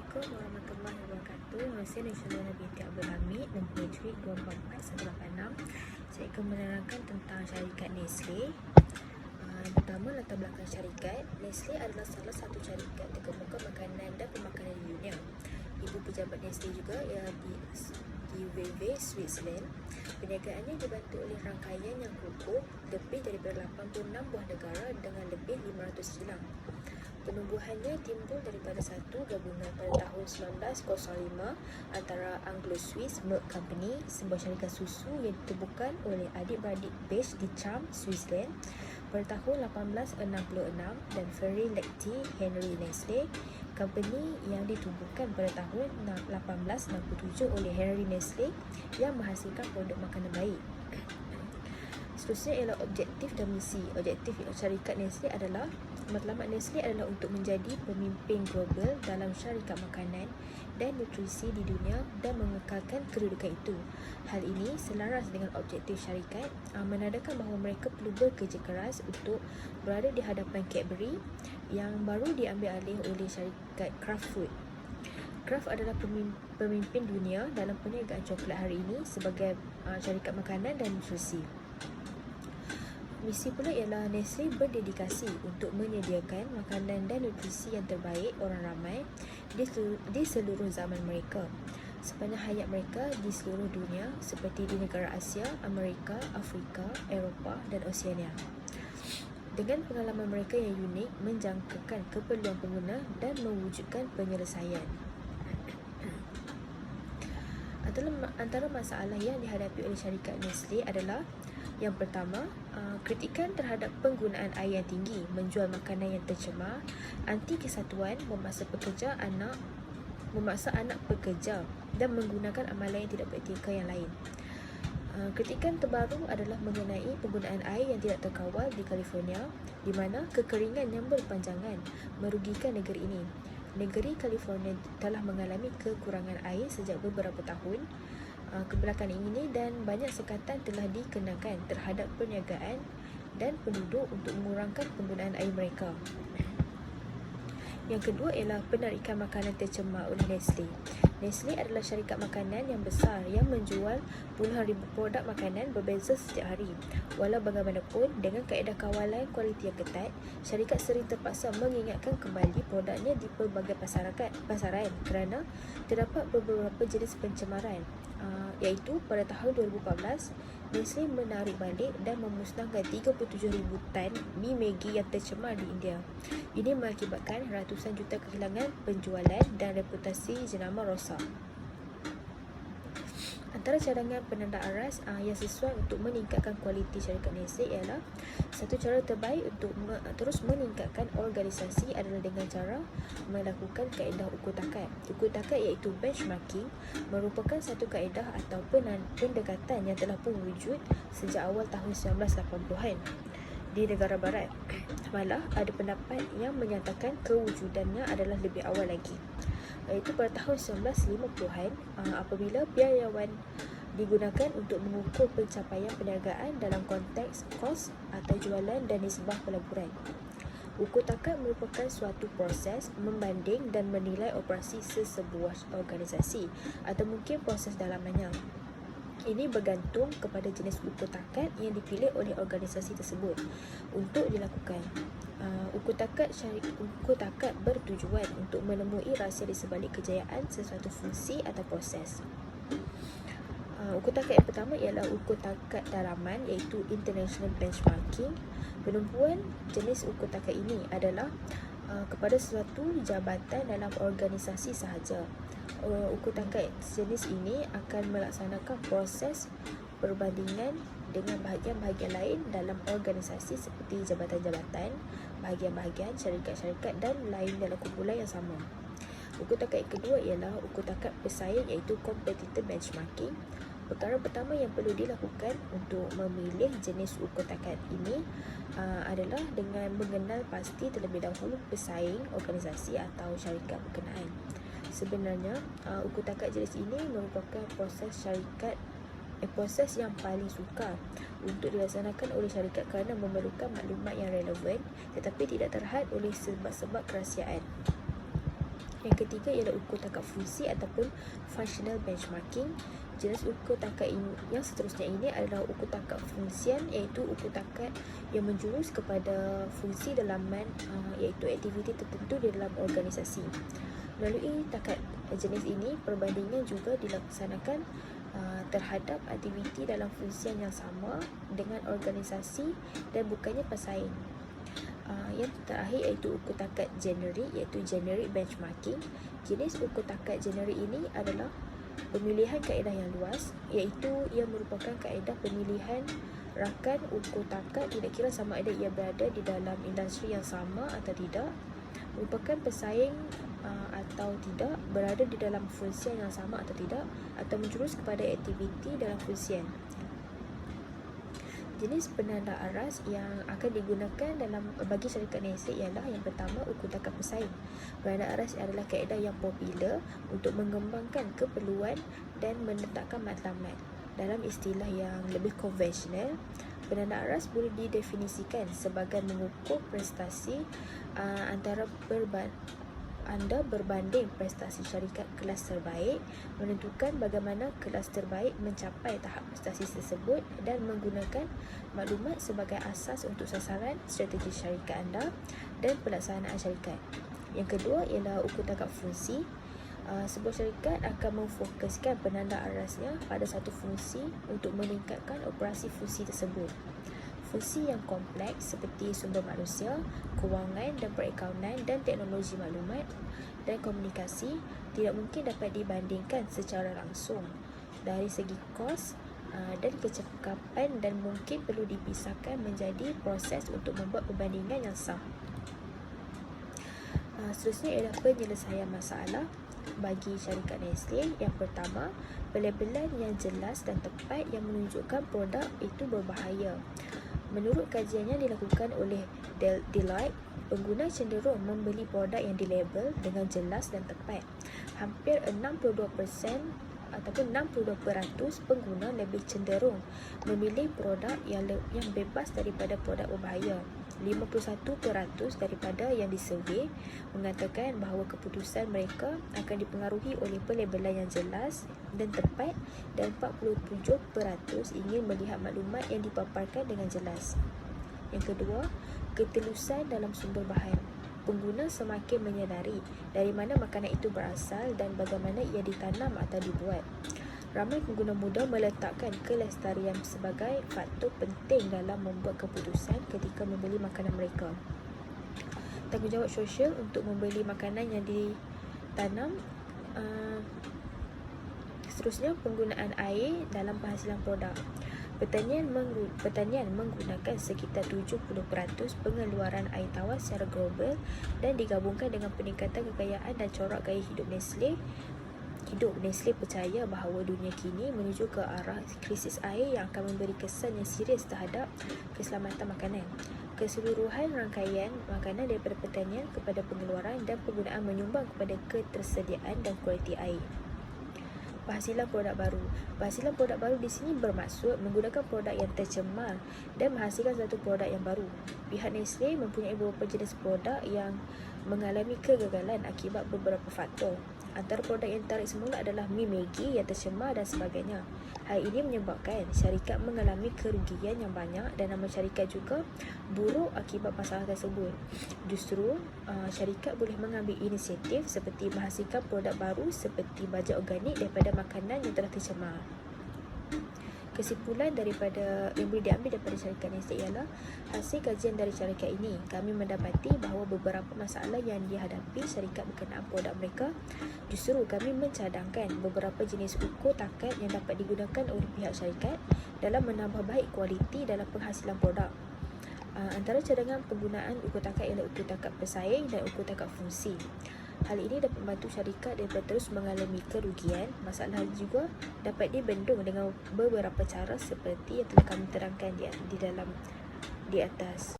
Assalamualaikum warahmatullahi wabarakatuh. Saya Nasional Nabi Abdul Hamid, nombor Matric 244186. Saya akan menerangkan tentang syarikat Nestle. Pertama, latar belakang syarikat. Nestle adalah salah satu syarikat terkemuka makanan dan pemakanan di dunia. Ibu pejabat Nestle juga ialah di Vevey, Switzerland. Perniagaannya dibantu oleh rangkaian yang kukuh lebih daripada 86 buah negara dengan lebih 500 kilang. Penumbuhannya timbul daripada satu gabungan pada tahun 1905 antara Anglo-Swiss Milk Company, sebuah syarikat susu yang ditubuhkan oleh adik-beradik Beige di Cham, Switzerland pada tahun 1866, dan Feri Lectie Henry Nestle, company yang ditubuhkan pada tahun 1867 oleh Henry Nestle yang menghasilkan produk makanan baik. Seterusnya ialah objektif dan misi. Objektif syarikat Nestle adalah matlamat Nestle adalah untuk menjadi pemimpin global dalam syarikat makanan dan nutrisi di dunia dan mengekalkan kedudukan itu. Hal ini selaras dengan objektif syarikat, menandakan bahawa mereka perlu bekerja keras untuk berada di hadapan Cadbury yang baru diambil alih oleh syarikat Kraft Food. Kraft adalah pemimpin dunia dalam perniagaan coklat hari ini sebagai syarikat makanan dan nutrisi. Misi pula ialah Nestle berdedikasi untuk menyediakan makanan dan nutrisi yang terbaik orang ramai di seluruh zaman mereka, sepanjang hayat mereka di seluruh dunia, seperti di negara Asia, Amerika, Afrika, Eropah dan Oceania. Dengan pengalaman mereka yang unik, menjangkakan keperluan pengguna dan mewujudkan penyelesaian. Antara masalah yang dihadapi oleh syarikat Nestle adalah: yang pertama, kritikan terhadap penggunaan air yang tinggi, menjual makanan yang tercemar, anti kesatuan, memaksa anak bekerja dan menggunakan amalan yang tidak beretika yang lain. Kritikan terbaru adalah mengenai penggunaan air yang tidak terkawal di California, di mana kekeringan yang berpanjangan merugikan negeri ini. Negeri California telah mengalami kekurangan air sejak beberapa tahun kebelakangan ini, dan banyak sekatan telah dikenakan terhadap perniagaan dan penduduk untuk mengurangkan penggunaan air mereka. Yang kedua ialah penarikan makanan tercemar oleh Nestle. Nestle adalah syarikat makanan yang besar yang menjual puluhan ribu produk makanan berbeza setiap hari. Walau bagaimanapun, dengan kaedah kawalan kualiti yang ketat, syarikat sering terpaksa mengingatkan kembali produknya di pelbagai pasaran kerana terdapat beberapa jenis pencemaran, iaitu pada tahun 2014, Nestle menarik balik dan memusnahkan 37,000 tan mi Maggi yang tercemar di India. Ini mengakibatkan ratusan juta kehilangan penjualan dan reputasi jenama rosak. Antara cadangan penanda aras yang sesuai untuk meningkatkan kualiti syarikat Nestle ialah: satu cara terbaik untuk terus meningkatkan organisasi adalah dengan cara melakukan kaedah ukur takat. Ukur takat iaitu benchmarking merupakan satu kaedah atau pendekatan yang telah pun wujud sejak awal tahun 1980-an di negara barat. Malah ada pendapat yang menyatakan kewujudannya adalah lebih awal lagi, iaitu pada tahun 1950-an, apabila biayawan digunakan untuk mengukur pencapaian perniagaan dalam konteks kos atau jualan dan nisbah pelaburan. Ukur takat merupakan suatu proses membanding dan menilai operasi sesebuah organisasi atau mungkin proses dalamannya. Ini bergantung kepada jenis ukur takat yang dipilih oleh organisasi tersebut untuk dilakukan. Ukur takat bertujuan untuk menemui rahsia di sebalik kejayaan sesuatu fungsi atau proses. Ukur takat yang pertama ialah ukur takat dalaman, iaitu International Benchmarking. Penumpuan jenis ukur takat ini adalah kepada suatu jabatan dalam organisasi sahaja. Ukur takat jenis ini akan melaksanakan proses perbandingan dengan bahagian-bahagian lain dalam organisasi seperti jabatan-jabatan, bahagian-bahagian, syarikat-syarikat dan lain dalam kumpulan yang sama. Ukur takat yang kedua ialah ukur takat pesaing, iaitu Competitor Benchmarking. Perkara pertama yang perlu dilakukan untuk memilih jenis ukur takat ini adalah dengan mengenal pasti terlebih dahulu pesaing organisasi atau syarikat berkenaan. Sebenarnya, ukur takat jenis ini merupakan proses yang paling sukar untuk dilaksanakan oleh syarikat kerana memerlukan maklumat yang relevan tetapi tidak terhad oleh sebab-sebab kerahsiaan. Yang ketiga ialah ukur tangkap fungsi ataupun functional benchmarking. Jenis ukur tangkap yang seterusnya ini adalah ukur tangkap fungsian, iaitu ukur tangkap yang menjurus kepada fungsi dalaman, iaitu aktiviti tertentu di dalam organisasi. Melalui tangkap jenis ini, perbandingan juga dilaksanakan terhadap aktiviti dalam fungsian yang sama dengan organisasi dan bukannya pesaing. Yang terakhir iaitu ukur tangkap generik, iaitu generic benchmarking. Jenis ukur tangkap generik ini adalah pemilihan kaedah yang luas, iaitu ia merupakan kaedah pemilihan rakan ukur tangkap tidak kira sama ada ia berada di dalam industri yang sama atau tidak, merupakan pesaing atau tidak, berada di dalam fungsian yang sama atau tidak, atau menjurus kepada aktiviti dalam fungsian. Jenis penanda aras yang akan digunakan bagi syarikat NASDAQ ialah yang pertama, ukur tangkap pesaing. Penanda aras adalah kaedah yang popular untuk mengembangkan keperluan dan menetapkan matlamat. Dalam istilah yang lebih konvensional, penanda aras boleh didefinisikan sebagai mengukur prestasi anda berbanding prestasi syarikat kelas terbaik, menentukan bagaimana kelas terbaik mencapai tahap prestasi tersebut dan menggunakan maklumat sebagai asas untuk sasaran strategi syarikat anda dan pelaksanaan syarikat. Yang kedua ialah ukur tangkap fungsi. Sebuah syarikat akan memfokuskan penanda arasnya pada satu fungsi untuk meningkatkan operasi fungsi tersebut. Fungsi yang kompleks seperti sumber manusia, kewangan dan perakaunan dan teknologi maklumat dan komunikasi tidak mungkin dapat dibandingkan secara langsung dari segi kos dan kecekapan, dan mungkin perlu dipisahkan menjadi proses untuk membuat perbandingan yang sah. Seterusnya ialah penyelesaian masalah bagi syarikat Nestle. Yang pertama, pelabelan yang jelas dan tepat yang menunjukkan produk itu berbahaya. Menurut kajian yang dilakukan oleh Deloitte, pengguna cenderung membeli produk yang dilabel dengan jelas dan tepat. Hampir 62% ataupun 62% pengguna lebih cenderung memilih produk yang bebas daripada produk berbahaya. 51% daripada yang disurvey mengatakan bahawa keputusan mereka akan dipengaruhi oleh pelabelan yang jelas dan tepat, dan 47% ingin melihat maklumat yang dipaparkan dengan jelas. Yang kedua, ketelusan dalam sumber bahan. Pengguna semakin menyedari dari mana makanan itu berasal dan bagaimana ia ditanam atau dibuat. Ramai pengguna muda meletakkan kelestarian sebagai faktor penting dalam membuat keputusan ketika membeli makanan mereka. Tanggungjawab sosial untuk membeli makanan yang ditanam. Seterusnya, penggunaan air dalam penghasilan produk. Pertanian menggunakan sekitar 70% pengeluaran air tawar secara global, dan digabungkan dengan peningkatan kekayaan dan corak gaya hidup Nestle percaya bahawa dunia kini menuju ke arah krisis air yang akan memberi kesan yang serius terhadap keselamatan makanan. Keseluruhan rangkaian makanan daripada pertanian kepada pengeluaran dan penggunaan menyumbang kepada ketersediaan dan kualiti air. Penghasilan produk baru. Penghasilan produk baru di sini bermaksud menggunakan produk yang tercemar dan menghasilkan satu produk yang baru. Pihak Nestle mempunyai beberapa jenis produk yang mengalami kegagalan akibat beberapa faktor. Antara produk yang ditarik semula adalah mi Maggi yang tercemar dan sebagainya. Hal ini menyebabkan syarikat mengalami kerugian yang banyak dan nama syarikat juga buruk akibat masalah tersebut. Justru, syarikat boleh mengambil inisiatif seperti menghasilkan produk baru seperti baja organik daripada makanan yang telah tercemar. Kesimpulan daripada yang boleh diambil daripada syarikat Nestle ialah hasil kajian dari syarikat ini, kami mendapati bahawa beberapa masalah yang dihadapi syarikat berkenaan produk mereka. Justru kami mencadangkan beberapa jenis ukur tangkap yang dapat digunakan oleh pihak syarikat dalam menambah baik kualiti dalam penghasilan produk. Antara cadangan penggunaan ukur tangkap ialah ukur tangkap pesaing dan ukur tangkap fungsi. Hal ini dapat membantu syarikat daripada terus mengalami kerugian. Masalah juga dapat dibendung dengan beberapa cara seperti yang telah kami terangkan di atas.